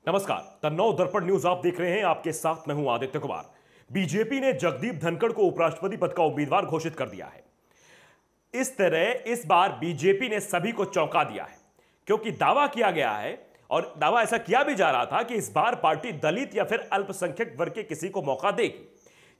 नमस्कार। द नौ दर्पण न्यूज आप देख रहे हैं। आपके साथ मैं हूं आदित्य कुमार। बीजेपी ने जगदीप धनखड़ को उपराष्ट्रपति पद का उम्मीदवार घोषित कर दिया है। इस तरह इस बार बीजेपी ने सभी को चौंका दिया है, क्योंकि दावा किया गया है और दावा ऐसा किया भी जा रहा था कि इस बार पार्टी दलित या फिर अल्पसंख्यक वर्ग के किसी को मौका देगी।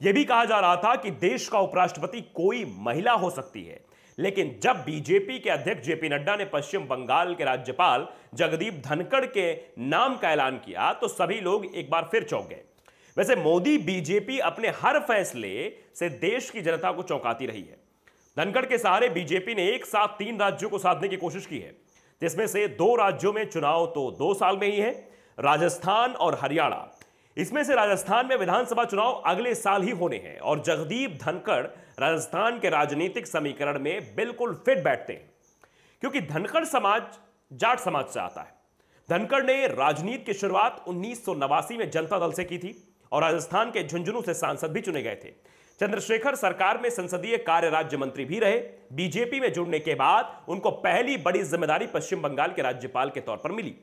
यह भी कहा जा रहा था कि देश का उपराष्ट्रपति कोई महिला हो सकती है। लेकिन जब बीजेपी के अध्यक्ष जेपी नड्डा ने पश्चिम बंगाल के राज्यपाल जगदीप धनखड़ के नाम का ऐलान किया तो सभी लोग एक बार फिर चौंक गए। वैसे मोदी बीजेपी अपने हर फैसले से देश की जनता को चौंकाती रही है। धनखड़ के सहारे बीजेपी ने एक साथ 3 राज्यों को साधने की कोशिश की है, जिसमें से 2 राज्यों में चुनाव तो 2 साल में ही है, राजस्थान और हरियाणा। इसमें से राजस्थान में विधानसभा चुनाव अगले साल ही होने हैं और जगदीप धनखड़ राजस्थान के राजनीतिक समीकरण में बिल्कुल फिट बैठते हैं, क्योंकि धनखड़ समाज जाट समाज से आता है। धनखड़ ने राजनीति की शुरुआत 1989 में जनता दल से की थी और राजस्थान के झुंझुनू से सांसद भी चुने गए थे। चंद्रशेखर सरकार में संसदीय कार्य राज्य मंत्री भी रहे। बीजेपी में जुड़ने के बाद उनको पहली बड़ी जिम्मेदारी पश्चिम बंगाल के राज्यपाल के तौर पर मिली,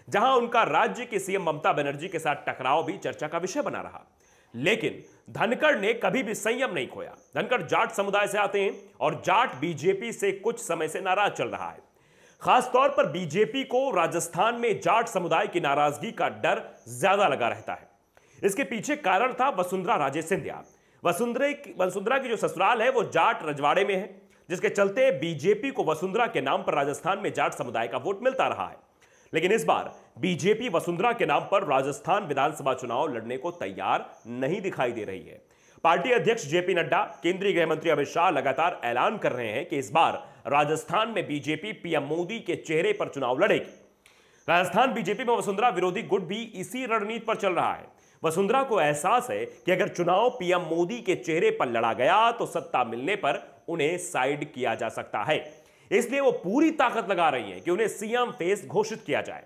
जहां उनका राज्य की सीएम ममता बनर्जी के साथ टकराव भी चर्चा का विषय बना रहा। लेकिन धनखड़ ने कभी भी संयम नहीं खोया। धनखड़ जाट समुदाय से आते हैं और जाट बीजेपी से कुछ समय से नाराज चल रहा है। खासतौर पर बीजेपी को राजस्थान में जाट समुदाय की नाराजगी का डर ज्यादा लगा रहता है। इसके पीछे कारण था वसुंधरा राजे सिंधिया। वसुंधरा की जो ससुराल है वो जाट रजवाड़े में है, जिसके चलते बीजेपी को वसुंधरा के नाम पर राजस्थान में जाट समुदाय का वोट मिलता रहा है। लेकिन इस बार बीजेपी वसुंधरा के नाम पर राजस्थान विधानसभा चुनाव लड़ने को तैयार नहीं दिखाई दे रही है। पार्टी अध्यक्ष जेपी नड्डा, केंद्रीय गृह मंत्री अमित शाह लगातार ऐलान कर रहे हैं कि इस बार राजस्थान में बीजेपी पीएम मोदी के चेहरे पर चुनाव लड़ेगी। राजस्थान बीजेपी में वसुंधरा विरोधी गुट भी इसी रणनीति पर चल रहा है। वसुंधरा को एहसास है कि अगर चुनाव पीएम मोदी के चेहरे पर लड़ा गया तो सत्ता मिलने पर उन्हें साइड किया जा सकता है। इसलिए वो पूरी ताकत लगा रही है कि उन्हें सीएम फेस घोषित किया जाए।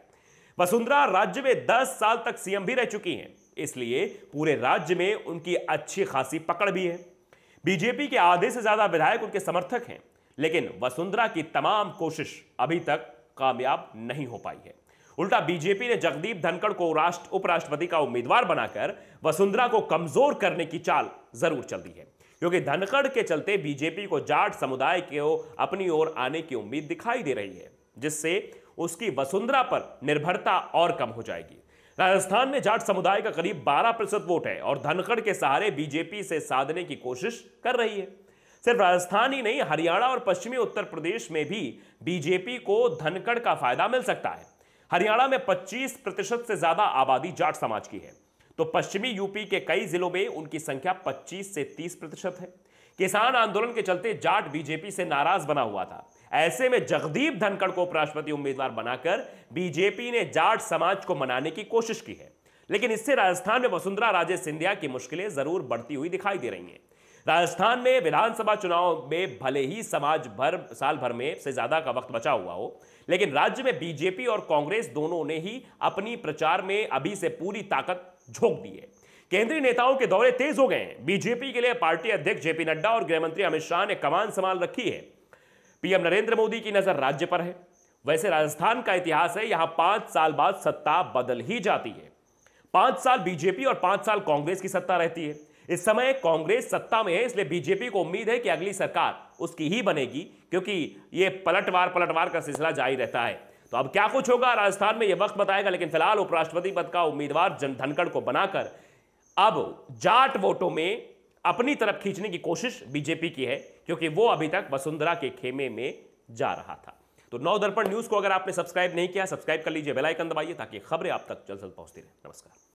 वसुंधरा राज्य में 10 साल तक सीएम भी रह चुकी हैं, इसलिए पूरे राज्य में उनकी अच्छी खासी पकड़ भी है। बीजेपी के आधे से ज्यादा विधायक उनके समर्थक हैं, लेकिन वसुंधरा की तमाम कोशिश अभी तक कामयाब नहीं हो पाई है। उल्टा बीजेपी ने जगदीप धनखड़ को उपराष्ट्रपति का उम्मीदवार बनाकर वसुंधरा को कमजोर करने की चाल जरूर चल दी है, क्योंकि धनखड़ के चलते बीजेपी को जाट समुदाय को अपनी ओर आने की उम्मीद दिखाई दे रही है, जिससे उसकी वसुंधरा पर निर्भरता और कम हो जाएगी। राजस्थान में जाट समुदाय का करीब 12% वोट है और धनखड़ के सहारे बीजेपी से साधने की कोशिश कर रही है। सिर्फ राजस्थान ही नहीं, हरियाणा और पश्चिमी उत्तर प्रदेश में भी बीजेपी को धनखड़ का फायदा मिल सकता है। हरियाणा में 25% से ज्यादा आबादी जाट समाज की है, तो पश्चिमी यूपी के कई जिलों में उनकी संख्या 25 से 30% है। किसान आंदोलन के चलते जाट बीजेपी से नाराज बना हुआ था। ऐसे में जगदीप धनखड़ को उपराष्ट्रपति उम्मीदवार बनाकर बीजेपी ने जाट समाज को मनाने की कोशिश की है, लेकिन इससे राजस्थान में वसुंधरा राजे सिंधिया की मुश्किलें जरूर बढ़ती हुई दिखाई दे रही हैं। राजस्थान में विधानसभा चुनाव में भले ही साल भर में से ज्यादा का वक्त बचा हुआ हो, लेकिन राज्य में बीजेपी और कांग्रेस दोनों ने ही अपनी प्रचार में अभी से पूरी ताकत झोंक दी है। केंद्रीय नेताओं के दौरे तेज हो गए हैं। बीजेपी के लिए पार्टी अध्यक्ष जेपी नड्डा और गृहमंत्री अमित शाह ने कमान संभाल रखी है। पीएम नरेंद्र मोदी की नजर राज्य पर है। वैसे राजस्थान का इतिहास है, यहां 5 साल बाद सत्ता बदल ही जाती है। 5 साल बीजेपी और 5 साल कांग्रेस की सत्ता रहती है। इस समय कांग्रेस सत्ता में है, इसलिए बीजेपी को उम्मीद है कि अगली सरकार उसकी ही बनेगी, क्योंकि यह पलटवार का सिलसिला जारी रहता है। तो अब क्या कुछ होगा राजस्थान में, यह वक्त बताएगा। लेकिन फिलहाल उपराष्ट्रपति पद का उम्मीदवार धनखड़ को बनाकर अब जाट वोटों में अपनी तरफ खींचने की कोशिश बीजेपी की है, क्योंकि वो अभी तक वसुंधरा के खेमे में जा रहा था। तो नौ दर्पण न्यूज को अगर आपने सब्सक्राइब नहीं किया, सब्सक्राइब कर लीजिए, बेल आइकन दबाइए, ताकि खबरें आप तक जल्द से जल्द पहुंचती रहे। नमस्कार।